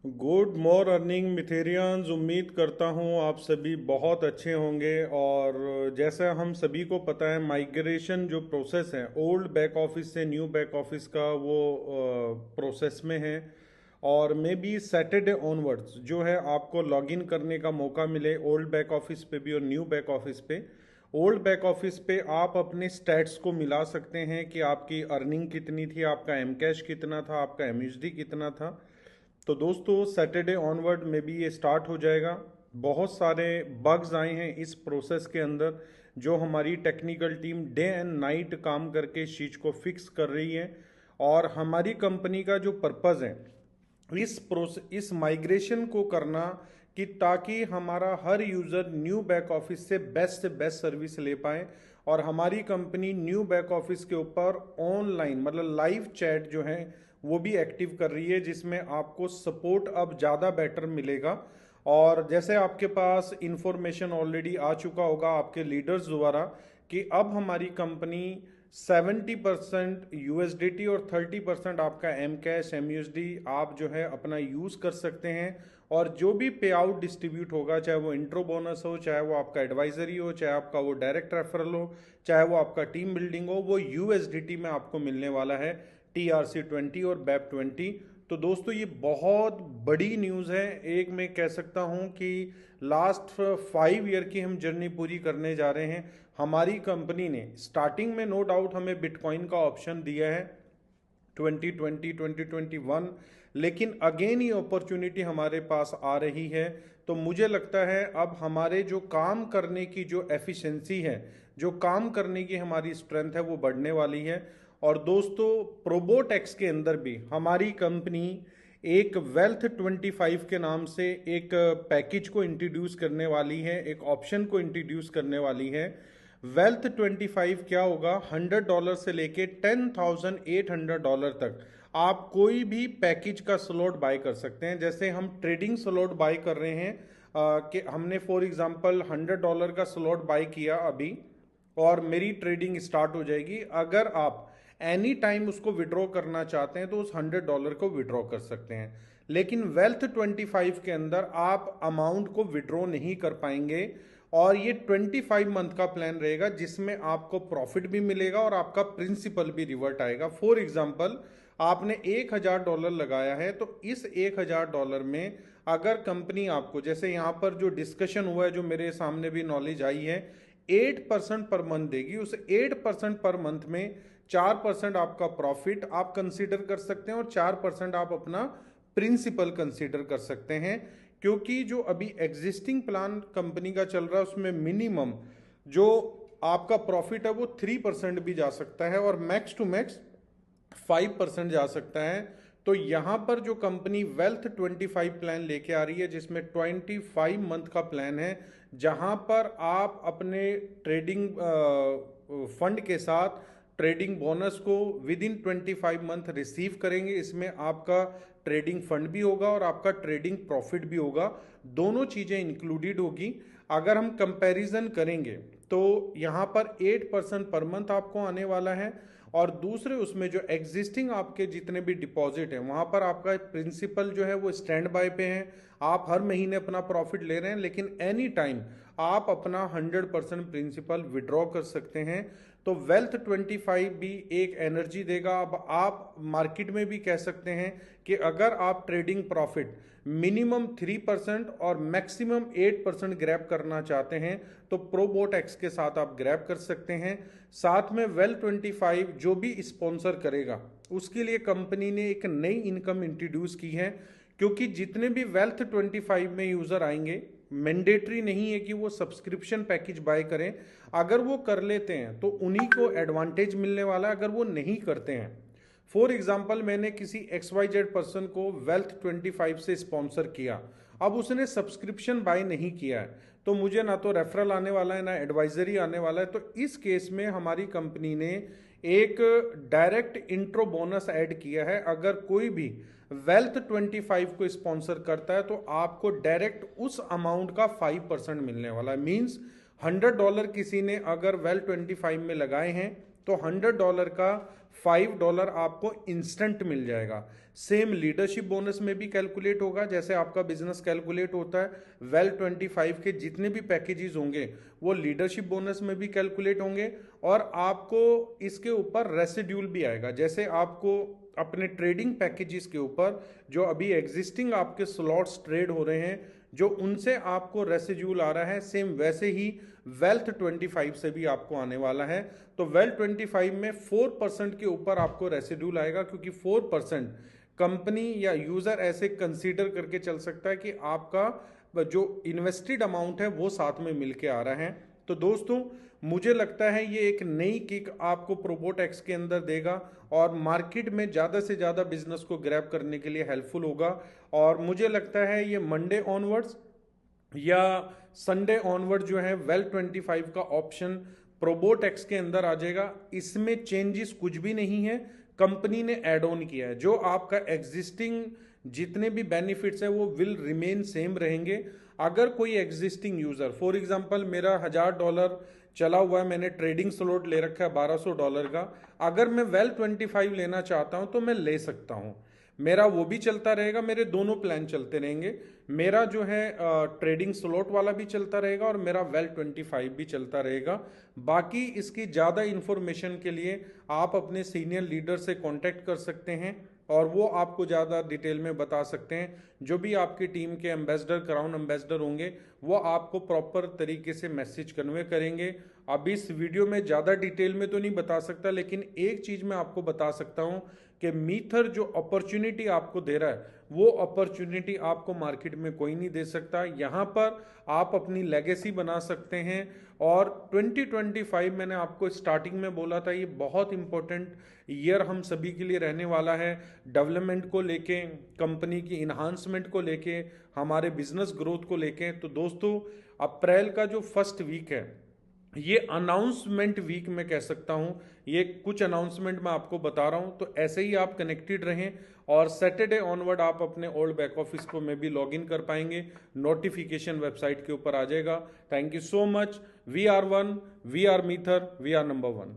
Good morning मिथेरियंस। उम्मीद करता हूँ आप सभी बहुत अच्छे होंगे। और जैसा हम सभी को पता है, माइग्रेशन जो प्रोसेस है ओल्ड बैक ऑफिस से न्यू बैक ऑफिस का, वो प्रोसेस में है। और मे बी सैटरडे ऑनवर्ड्स जो है आपको लॉगिन करने का मौका मिले ओल्ड बैक ऑफिस पे भी और न्यू बैक ऑफिस पे। ओल्ड बैक ऑफिस पे आप अपने स्टैट्स को मिला सकते हैं कि आपकी अर्निंग कितनी थी, आपका एम कैश कितना था, आपका एम कितना था। तो दोस्तों सैटरडे ऑनवर्ड में भी ये स्टार्ट हो जाएगा। बहुत सारे बग्स आए हैं इस प्रोसेस के अंदर, जो हमारी technical team day and night काम करके इस चीज़ को फिक्स कर रही है। और हमारी कंपनी का जो पर्पज़ है इस माइग्रेशन को करना, कि ताकि हमारा हर यूज़र न्यू बैक ऑफिस से बेस्ट सर्विस ले पाए। और हमारी कंपनी न्यू बैक ऑफिस के ऊपर ऑनलाइन मतलब लाइव चैट जो है वो भी एक्टिव कर रही है, जिसमें आपको सपोर्ट अब ज़्यादा बेटर मिलेगा। और जैसे आपके पास इंफॉर्मेशन ऑलरेडी आ चुका होगा आपके लीडर्स द्वारा, कि अब हमारी कंपनी 70% यूएसडीटी और 30% आपका एम कैश एम आप जो है अपना यूज़ कर सकते हैं। और जो भी पे आउट डिस्ट्रीब्यूट होगा, चाहे वो इंट्रो बोनस हो, चाहे वो आपका एडवाइजरी हो, चाहे आपका वो डायरेक्ट रेफरल हो, चाहे वो आपका टीम बिल्डिंग हो, वो यूएसडीटी में आपको मिलने वाला है, TRC20 और BEP20। तो दोस्तों ये बहुत बड़ी न्यूज़ है। एक मैं कह सकता हूँ कि लास्ट 5 ईयर की हम जर्नी पूरी करने जा रहे हैं। हमारी कंपनी ने स्टार्टिंग में नो डाउट हमें बिटकॉइन का ऑप्शन दिया है 2020 2021, लेकिन अगेन ये अपॉर्चुनिटी हमारे पास आ रही है। तो मुझे लगता है अब हमारे जो काम करने की जो एफिशिएंसी है, जो काम करने की हमारी स्ट्रेंथ है, वो बढ़ने वाली है। और दोस्तों प्रोबोटेक्स के अंदर भी हमारी कंपनी एक वेल्थ 25 के नाम से एक पैकेज को इंट्रोड्यूस करने वाली है, एक ऑप्शन को इंट्रोड्यूस करने वाली है। वेल्थ 25 क्या होगा, $100 से लेके $10,800 तक आप कोई भी पैकेज का स्लॉट बाय कर सकते हैं। जैसे हम ट्रेडिंग स्लॉट बाय कर रहे हैं, कि हमने फॉर एग्जांपल $100 का स्लॉट बाय किया अभी, और मेरी ट्रेडिंग स्टार्ट हो जाएगी। अगर आप एनी टाइम उसको विड्रॉ करना चाहते हैं तो उस $100 को विड्रॉ कर सकते हैं। लेकिन वेल्थ 25 के अंदर आप अमाउंट को विड्रॉ नहीं कर पाएंगे। और ये 25 मंथ का प्लान रहेगा, जिसमें आपको प्रॉफिट भी मिलेगा और आपका प्रिंसिपल भी रिवर्ट आएगा। फॉर एग्जाम्पल आपने $1,000 लगाया है, तो इस $1,000 में अगर कंपनी आपको, जैसे यहाँ पर जो डिस्कशन हुआ है, जो मेरे सामने भी नॉलेज आई है, 8% पर मंथ देगी। उस 8% पर मंथ में 4% आपका प्रॉफिट आप कंसीडर कर सकते हैं और 4% आप अपना प्रिंसिपल कंसीडर कर सकते हैं। क्योंकि जो अभी एग्जिस्टिंग प्लान कंपनी का चल रहा है उसमें मिनिमम जो आपका प्रॉफिट है वो 3% भी जा सकता है और मैक्स टू मैक्स 5% जा सकता है। तो यहां पर जो कंपनी वेल्थ 25 प्लान लेके आ रही है, जिसमें 25 मंथ का प्लान है, जहां पर आप अपने ट्रेडिंग फंड के साथ ट्रेडिंग बोनस को विद इन 25 मंथ रिसीव करेंगे। इसमें आपका ट्रेडिंग फंड भी होगा और आपका ट्रेडिंग प्रॉफिट भी होगा, दोनों चीज़ें इंक्लूडेड होगी। अगर हम कंपैरिजन करेंगे तो यहाँ पर 8% पर मंथ आपको आने वाला है। और दूसरे उसमें जो एग्जिस्टिंग आपके जितने भी डिपॉजिट हैं, वहाँ पर आपका प्रिंसिपल जो है वो स्टैंड बाय पे है। आप हर महीने अपना प्रॉफिट ले रहे हैं, लेकिन एनी टाइम आप अपना 100% प्रिंसिपल विड्रॉ कर सकते हैं। तो वेल्थ 25 भी एक एनर्जी देगा। अब आप मार्केट में भी कह सकते हैं कि अगर आप ट्रेडिंग प्रॉफिट मिनिमम 3% और मैक्सिमम 8% ग्रैब करना चाहते हैं, तो प्रोबोट एक्स के साथ आप ग्रैब कर सकते हैं। साथ में वेल्थ 25 जो भी स्पॉन्सर करेगा उसके लिए कंपनी ने एक नई इनकम इंट्रोड्यूस की है। क्योंकि जितने भी वेल्थ 25 में यूजर आएंगे, मैंडेटरी नहीं है कि वो सब्सक्रिप्शन पैकेज बाय करें। अगर वो कर लेते हैं तो उन्हीं को एडवांटेज मिलने वाला है, अगर वो नहीं करते हैं। फॉर एग्जाम्पल मैंने किसी XYZ पर्सन को वेल्थ 25 से स्पॉन्सर किया, अब उसने सब्सक्रिप्शन बाय नहीं किया है, तो मुझे ना तो रेफरल आने वाला है ना एडवाइजरी आने वाला है। तो इस केस में हमारी कंपनी ने एक डायरेक्ट इंट्रो बोनस ऐड किया है। अगर कोई भी वेल्थ 25 को स्पॉन्सर करता है तो आपको डायरेक्ट उस अमाउंट का 5% मिलने वाला है। मीन्स $100 किसी ने अगर वेल्थ 25 में लगाए हैं तो $100 का $5 आपको इंस्टेंट मिल जाएगा। सेम लीडरशिप बोनस में भी कैलकुलेट होगा, जैसे आपका बिजनेस कैलकुलेट होता है। वेल 25 के जितने भी पैकेजेस होंगे वो लीडरशिप बोनस में भी कैलकुलेट होंगे, और आपको इसके ऊपर रेसिड्यूल भी आएगा। जैसे आपको अपने ट्रेडिंग पैकेजेस के ऊपर जो अभी एग्जिस्टिंग आपके स्लॉट्स ट्रेड हो रहे हैं, जो उनसे आपको रेसिड्यूल आ रहा है, सेम वैसे ही वेल्थ 25 से भी आपको आने वाला है। तो वेल्थ 25 में 4% के ऊपर आपको रेसिड्यूल आएगा, क्योंकि 4% कंपनी या यूजर ऐसे कंसीडर करके चल सकता है कि आपका जो इन्वेस्टेड अमाउंट है वो साथ में मिलके आ रहा है। तो दोस्तों, मुझे लगता है ये एक नई किक आपको प्रोबोटेक्स के अंदर देगा और मार्केट में ज़्यादा से ज़्यादा बिजनेस को ग्रैब करने के लिए हेल्पफुल होगा। और मुझे लगता है ये मंडे ऑनवर्ड्स या संडे ऑनवर्ड जो है वेल 25 का ऑप्शन प्रोबोटेक्स के अंदर आ जाएगा। इसमें चेंजेस कुछ भी नहीं है, कंपनी ने ऐड ऑन किया है। जो आपका एग्जिस्टिंग जितने भी बेनिफिट्स है वो विल रिमेन सेम रहेंगे। अगर कोई एग्जिस्टिंग यूजर, फॉर एग्जांपल मेरा $1000 चला हुआ है, मैंने ट्रेडिंग स्लॉट ले रखा है $1200 का, अगर मैं वेल 25 लेना चाहता हूं तो मैं ले सकता हूं। मेरा वो भी चलता रहेगा, मेरे दोनों प्लान चलते रहेंगे। मेरा जो है ट्रेडिंग स्लॉट वाला भी चलता रहेगा और मेरा वेल 25 भी चलता रहेगा। बाकी इसकी ज़्यादा इंफॉर्मेशन के लिए आप अपने सीनियर लीडर से कांटेक्ट कर सकते हैं और वो आपको ज़्यादा डिटेल में बता सकते हैं। जो भी आपकी टीम के एम्बेसडर, क्राउन एम्बेसडर होंगे, वो आपको प्रॉपर तरीके से मैसेज कन्वे करेंगे। अब इस वीडियो में ज़्यादा डिटेल में तो नहीं बता सकता, लेकिन एक चीज़ मैं आपको बता सकता हूँ कि मीथर जो अपॉर्चुनिटी आपको दे रहा है वो अपॉर्चुनिटी आपको मार्केट में कोई नहीं दे सकता। यहाँ पर आप अपनी लेगेसी बना सकते हैं। और 2025 मैंने आपको स्टार्टिंग में बोला था, ये बहुत इंपॉर्टेंट ईयर हम सभी के लिए रहने वाला है। डेवलपमेंट को लेके, कंपनी की इन्हांसमेंट को लेके, हमारे बिजनेस ग्रोथ को लेके। तो दोस्तों, अप्रैल का जो फर्स्ट वीक है ये अनाउंसमेंट वीक में कह सकता हूं। ये कुछ अनाउंसमेंट मैं आपको बता रहा हूं, तो ऐसे ही आप कनेक्टेड रहें। और सैटरडे ऑनवर्ड आप अपने ओल्ड बैक ऑफिस को में भी लॉग इन कर पाएंगे, नोटिफिकेशन वेबसाइट के ऊपर आ जाएगा। Thank you so much. We are one, we are मीथर, वी आर नंबर 1।